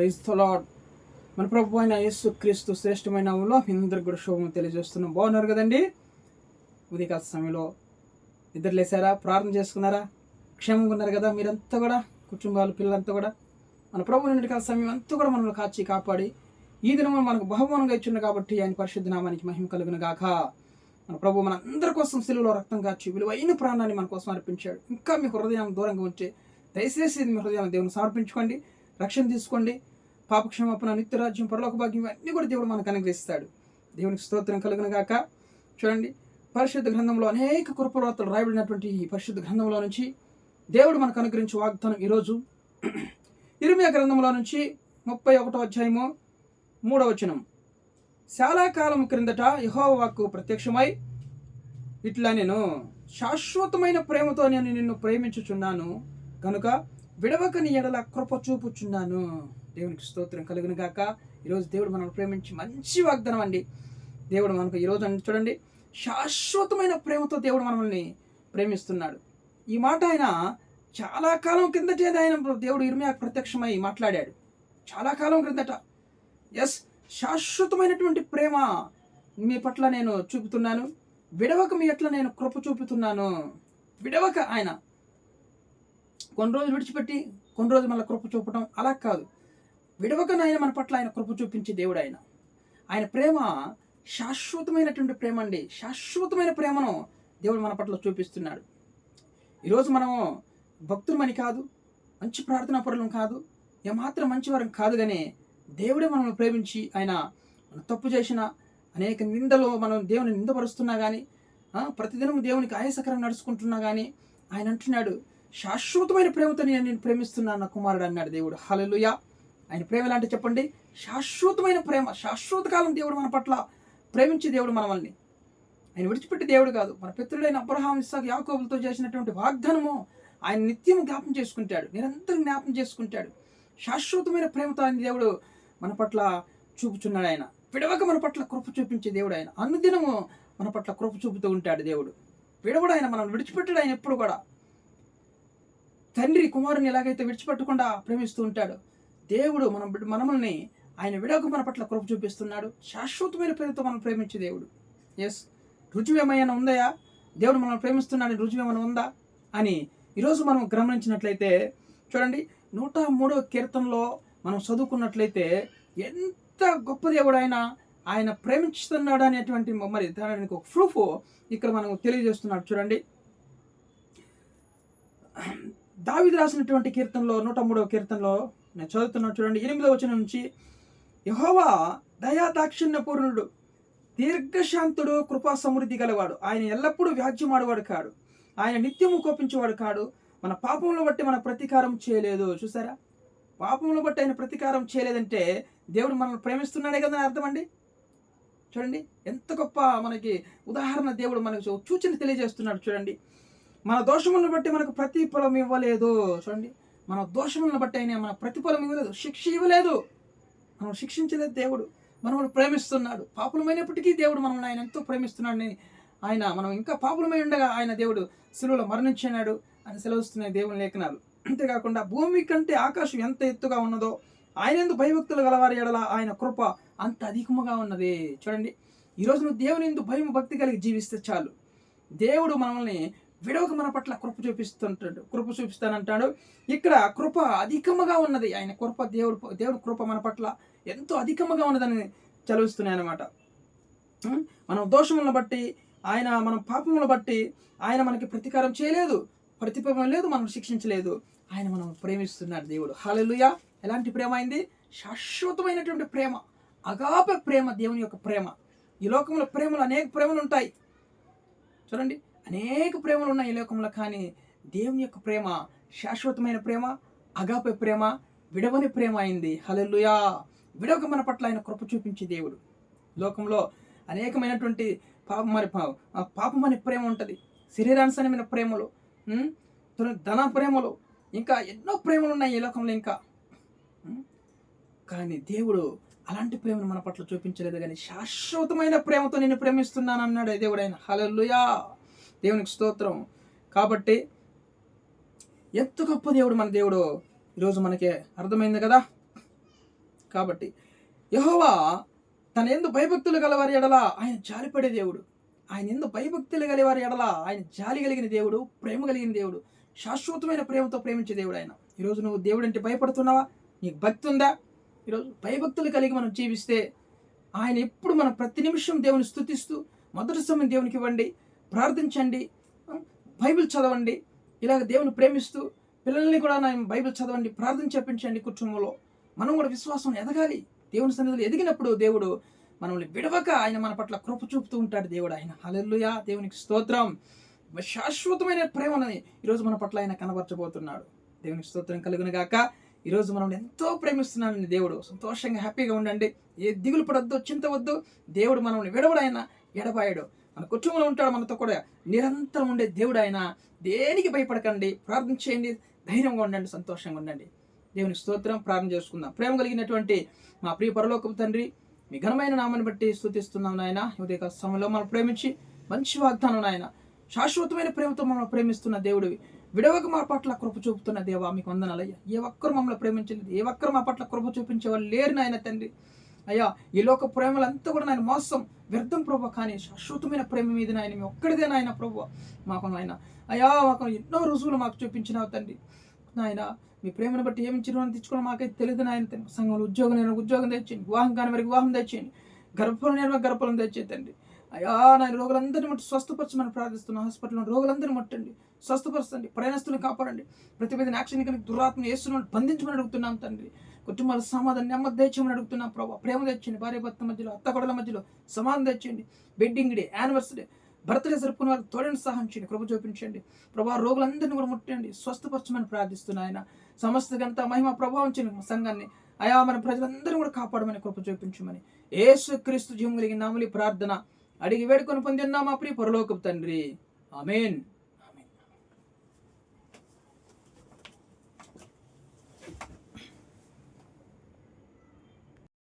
Praise the lord. మన ప్రభు అయిన యేసు క్రీస్తు శ్రేష్టమైన నామములో మీ అందరికి కూడా శుభం తెలియజేస్తున్నాం. బాగున్నారు కదండి? ఉదయకాల సమయంలో నిద్రలేసారా? ప్రార్థన చేసుకున్నారా? క్షేమంగా ఉన్నారు కదా మీరంతా కూడా, కుటుంబాలు, పిల్లలంతా కూడా? మన ప్రభు నిన్నటి కాల సమయం అంతా కూడా మనల్ని కాచి కాపాడి ఈ దినం మనకు బహుమానంగా ఇచ్చింది కాబట్టి ఆయన పరిశుద్ధ నామానికి మహిమ కలుగును గాక. మన ప్రభు మన అందరి కోసం సిలువలో రక్తం కాచి విలువైన ప్రాణాన్ని మన కోసం అర్పించాడు. ఇంకా మీ హృదయం దూరంగా ఉంటే దయచేసి మీ హృదయాన్ని దేవుని సమర్పించుకోండి, రక్షణ తీసుకోండి. పాపక్షమాపణ, నిత్యరాజ్యం, పరలోక భాగ్యం అన్నీ కూడా దేవుడు మనకు అనుగ్రహిస్తాడు. దేవునికి స్తోత్రం కలుగును గాక. చూడండి, పరిశుద్ధ గ్రంథంలో అనేక కృపవార్తలు రాయబడినటువంటి ఈ పరిశుద్ధ గ్రంథంలో నుంచి దేవుడు మనకు అనుగ్రహించే వాగ్దానం ఈరోజు ఇర్మీయా గ్రంథంలో నుంచి 31వ అధ్యాయము 3వ వచనం. చాలా కాలం క్రిందట యెహోవా వాక్కు ప్రత్యక్షమై ఇట్లా, నేను శాశ్వతమైన ప్రేమతో నేను నిన్ను ప్రేమించుచున్నాను కనుక విడవక నీ ఎడల కృప చూపుచున్నాను. దేవునికి స్తోత్రం కలుగును గాక. ఈరోజు దేవుడు మనల్ని ప్రేమించి మంచి వాగ్దానం అండి. దేవుడు మనకు ఈరోజు చూడండి, శాశ్వతమైన ప్రేమతో దేవుడు మనల్ని ప్రేమిస్తున్నాడు. ఈ మాట ఆయన చాలా కాలం కిందటే ఆయన దేవుడు ఇర్మీయాకు ప్రత్యక్షమై మాట్లాడాడు. చాలా కాలం క్రిందట. ఎస్, శాశ్వతమైనటువంటి ప్రేమ మీ పట్ల నేను చూపుతున్నాను, విడవక మీ ఎట్లా నేను కృప చూపుతున్నాను. విడవక ఆయన కొన్ని రోజులు విడిచిపెట్టి కొన్ని రోజులు మళ్ళీ కృప చూపటం అలా కాదు. విడవక ఆయన మన పట్ల ఆయన కృప చూపించే దేవుడు ఆయన. ఆయన ప్రేమ శాశ్వతమైనటువంటి ప్రేమ అండి. శాశ్వతమైన ప్రేమను దేవుడు మన పట్ల చూపిస్తున్నాడు. ఈరోజు మనము భక్తులమని కాదు, మంచి ప్రార్థనా పరులం కాదు, ఏమాత్రం మంచివారం కాదు, కానీ దేవుడే మనల్ని ప్రేమించి ఆయన మనం తప్పు చేసిన అనేక నిందలు మనం దేవుని నిందపరుస్తున్నా కానీ, ప్రతిదినం దేవునికి ఆయాసకరంగా నడుచుకుంటున్నా కానీ ఆయన అంటున్నాడు, శాశ్వతమైన ప్రేమతో నేను ప్రేమిస్తున్నాను నా కుమారుడు అన్నాడు దేవుడు. హల్లెలూయా. ఆయన ప్రేమ ఎలాంటి చెప్పండి? శాశ్వతమైన ప్రేమ. శాశ్వత కాలం దేవుడు మన పట్ల ప్రేమించే దేవుడు మనల్ని. ఆయన విడిచిపెట్టే దేవుడు కాదు. మన పితరుడైన అబ్రహాం, ఇస్సాకు, యాకోబులతో చేసినటువంటి వాగ్దానము ఆయన నిత్యం జ్ఞాపం చేసుకుంటాడు, నిరంతరం జ్ఞాపం చేసుకుంటాడు. శాశ్వతమైన ప్రేమతో ఆయన దేవుడు మన పట్ల చూపుచున్నాడు. ఆయన విడవక మన పట్ల కృప చూపించే దేవుడు ఆయన. అనుదినము మన పట్ల కృప చూపుతూ ఉంటాడు దేవుడు. విడవడు ఆయన, మనం విడిచిపెట్టాడు ఆయన ఎప్పుడు కూడా. తండ్రి కుమారుని ఎలాగైతే విడిచిపెట్టకుండా ప్రేమిస్తూ ఉంటాడు, దేవుడు మనల్ని ఆయన విడవక మన పట్ల కృప చూపిస్తున్నాడు. శాశ్వతమైన ప్రేమతో మనం ప్రేమించే దేవుడు. ఎస్, రుజువు ఏమైనా ఉందయా? దేవుడు మనల్ని ప్రేమిస్తున్నాడు రుజువు ఏమైనా ఉందా అని ఈరోజు మనం గమనించినట్లయితే చూడండి, 103వ కీర్తనలో మనం చదువుకున్నట్లయితే ఎంత గొప్ప దేవుడు ఆయన ప్రేమిస్తున్నాడు అనేటువంటి మరి దానికి ఒక ప్రూఫ్ ఇక్కడ మనం తెలియజేస్తున్నాడు. చూడండి, దావీదు రాసినటువంటి కీర్తనలో 103వ కీర్తనలో నేను చదువుతున్నాను. చూడండి, 8వ వచనం నుంచి, యెహోవా దయా దాక్షిణ్యపూర్ణుడు, దీర్ఘశాంతుడు, కృపా సమృద్ధి గలవాడు. ఆయన ఎల్లప్పుడూ వ్యాజ్యమాడువాడు కాడు, ఆయన నిత్యము కోపించేవాడు కాడు. మన పాపములను బట్టి మన ప్రతీకారం చేయలేదు. చూసారా, పాపములను బట్టి ఆయన ప్రతీకారం చేయలేదంటే దేవుడు మనల్ని ప్రేమిస్తున్నాడే కదా అర్థం అండి. చూడండి, ఎంత గొప్ప మనకి ఉదాహరణ దేవుడు మనకు సూచన తెలియజేస్తున్నాడు. చూడండి, మన దోషములను బట్టి మనకు ప్రతిఫలం ఇవ్వలేదు. చూడండి, మన దోషములను బట్టి ఆయన మన ప్రతిఫలం ఇవ్వలేదు, శిక్ష ఇవ్వలేదు, మనం శిక్షించలేదు. దేవుడు మనల్ని ప్రేమిస్తున్నాడు. పాపులమైనప్పటికీ దేవుడు మనల్ని ఆయన ఎంతో ప్రేమిస్తున్నాడని ఆయన, మనం ఇంకా పాపులమై ఉండగా ఆయన దేవుడు శిలువలో మరణించినాడు అని సెలవుస్తున్నాయి దేవుని లేఖనాలు. అంతేకాకుండా భూమి కంటే ఆకాశం ఎంత ఎత్తుగా ఉన్నదో ఆయన ఎందు భయభక్తులు గలవారి ఎడల ఆయన కృప అంత అధికముగా ఉన్నది. చూడండి, ఈరోజు నువ్వు దేవుని ఎందు భయం భక్తి కలిగి జీవిస్తే చాలు, దేవుడు మనల్ని విడవక మన పట్ల కృప చూపిస్తానంటాడు. ఇక్కడ కృప అధికముగా ఉన్నది. ఆయన కృప, దేవుడు కృప మన పట్ల ఎంతో అధికముగా ఉన్నదని చదివిస్తున్నాయి అన్నమాట. మనం దోషములను బట్టి ఆయన, మనం పాపములను బట్టి ఆయన మనకి ప్రతీకారం చేయలేదు, ప్రతిఫలం లేదు, మనం శిక్షించలేదు. ఆయన మనం ప్రేమిస్తున్నాడు దేవుడు. హల్లెలూయా. ఎలాంటి ప్రేమ అయింది? శాశ్వతమైనటువంటి ప్రేమ, అగాపే ప్రేమ, దేవుని యొక్క ప్రేమ. ఈ లోకంలో ప్రేమలు అనేక ప్రేమలు ఉంటాయి. చూడండి, అనేక ప్రేమలు ఉన్నాయి ఈ లోకంలో, కానీ దేవుని యొక్క ప్రేమ శాశ్వతమైన ప్రేమ, అగాపే ప్రేమ, విడవని ప్రేమ అయింది. హల్లెలూయా. విడవక మన పట్ల ఆయన కృప చూపించే దేవుడు. లోకంలో అనేకమైనటువంటి పాపమనే ప్రేమ ఉంటుంది, శరీరానుసరమైన ప్రేమలు, ధన ప్రేమలు, ఇంకా ఎన్నో ప్రేమలు ఉన్నాయి ఈ లోకంలో ఇంకా. కానీ దేవుడు అలాంటి ప్రేమను మన పట్ల చూపించలేదు, కానీ శాశ్వతమైన ప్రేమతో నేను ప్రేమిస్తున్నాను అన్నాడు దేవుడు ఆయన. హల్లెలూయా. దేవునికి స్తోత్రం. కాబట్టి ఎంత గొప్ప దేవుడు మన దేవుడు ఈరోజు మనకి అర్థమైంది కదా. కాబట్టి యెహోవా తన యందు భయభక్తులు గలవారి ఎడల ఆయన జాలిపడే దేవుడు. ఆయన యందు భయభక్తులు గలవారి ఎడల ఆయన జాలి కలిగిన దేవుడు, ప్రేమ కలిగిన దేవుడు, శాశ్వతమైన ప్రేమతో ప్రేమించే దేవుడు ఆయన. ఈరోజు నువ్వు దేవుడు అంటే భయపడుతున్నావా? నీకు భక్తి ఉందా? ఈరోజు భయభక్తులు కలిగి మనం జీవిస్తే ఆయన ఎప్పుడు మనం ప్రతి నిమిషం దేవుని స్తుతిస్తూ మొదటి సమయం దేవునికి ఇవ్వండి, ప్రార్థించండి, బైబిల్ చదవండి. ఇలాగ దేవుని ప్రేమిస్తూ పిల్లల్ని కూడా బైబిల్ చదవండి, ప్రార్థన చెప్పించండి. కుటుంబంలో మనం కూడా విశ్వాసం ఎదగాలి. దేవుని సన్నిధిలో ఎదిగినప్పుడు దేవుడు మనల్ని విడవక ఆయన మన పట్ల కృప చూపుతూ ఉంటాడు దేవుడు. ఆయన హల్లెలూయా, దేవునికి స్తోత్రం. శాశ్వతమైన ప్రేమని ఈరోజు మన పట్ల ఆయన కనబరచబోతున్నాడు. దేవునికి స్తోత్రం కలుగును గాక. ఈరోజు మనం ఎంతో ప్రేమిస్తున్నాడని దేవుడు. సంతోషంగా హ్యాపీగా ఉండండి. ఏ దిగులు పడొద్దు, చింత వద్దు. దేవుడు మనల్ని విడవడు, ఆయన ఎడబాయడు. మన కుటుంబంలో ఉంటాడు, మనతో కూడా నిరంతరం ఉండే దేవుడు ఆయన. దేనికి భయపడకండి, ప్రార్థన చేయండి, ధైర్యంగా ఉండండి, సంతోషంగా ఉండండి. దేవుని స్తోత్రం. ప్రార్థన చేసుకుందాం. ప్రేమ కలిగినటువంటి మా ప్రియ పరలోకపు తండ్రి, మీ ఘనమైన నామాన్ని బట్టి స్తుతిస్తున్నాం నాయన. ఉదయకాల సమయంలో మనం ప్రేమించి మంచి వాగ్దానం నాయన, శాశ్వతమైన ప్రేమతో మమ్మల్ని ప్రేమిస్తున్న దేవుడివి, విడవక మా పట్ల కృప చూపుతున్న దేవా, మీకు వందనాలయ్యా. ఏ ఒక్కరు మమ్మల్ని ప్రేమించలేదు, ఏ ఒక్కరు మా పట్ల కృప చూపించే వాళ్ళు లేరు నాయన తండ్రి. అయ్యా, ఈ లోక ప్రేమలంతా కూడా నాయన మోసం, వ్యర్థం ప్రభు. కానీ శాశ్వతమైన ప్రేమ మీద నాయన మీ ఒక్కడిదే నాయన ప్రభు. మాకు నాయన అయ్యా, మాకు ఎన్నో రుజువులు మాకు చూపించినావు తండ్రి. నాయన మీ ప్రేమను బట్టి ఏమి చిరునవ్వు తెచ్చుకోవడం మాకైతే తెలియదు నాయన తండ్రి. సంఘంలో ఉద్యోగం తెచ్చేయండి, వివాహం కాని వారికి వివాహం తెచ్చేయండి, గర్భఫలం లేని వారికి గర్భఫలం తెచ్చేయండి. అయ్యా, నాయన రోగులందరినీ మట్టి స్వస్థపరచమని ప్రార్థిస్తున్నాం. హాస్పిటల్లో రోగులందరినీ ముట్టండి, స్వస్థపరచండి, ప్రయాణస్తులను కాపాడండి. ప్రతి విధ యాక్షన్ కనుక దురాత్మ యేసును బంధించమని అడుగుతున్నాం తండ్రి. కుటుంబాల సమాధానం, నెమ్మది తెచ్చమని అడుగుతున్నాం ప్రభావ. ప్రేమ తెచ్చండి, భార్య భర్త మధ్యలో, అత్త కొడల మధ్యలో సమాధానం తెచ్చండి. వెడ్డింగ్ డే, యానివర్సరీ, బర్త్డే జరుపుకున్న వారికి తోడని సహాయం చేయండి, కృప చూపించండి ప్రభావ. రోగులందరినీ కూడా ముట్టండి, స్వస్థపరచమని ప్రార్థిస్తున్నా ఆయన. సమస్త ఘనత మహిమ ప్రభావం చేయండి సంఘాన్ని. అయా, మన ప్రజలందరూ కూడా కాపాడమని కృప చూపించమని యేసుక్రీస్తు జీవం కలిగిన నామములో ప్రార్థన అడిగి వేడుకొని పొందిన మా ప్రియ పరలోకపు తండ్రి, ఆమేన్.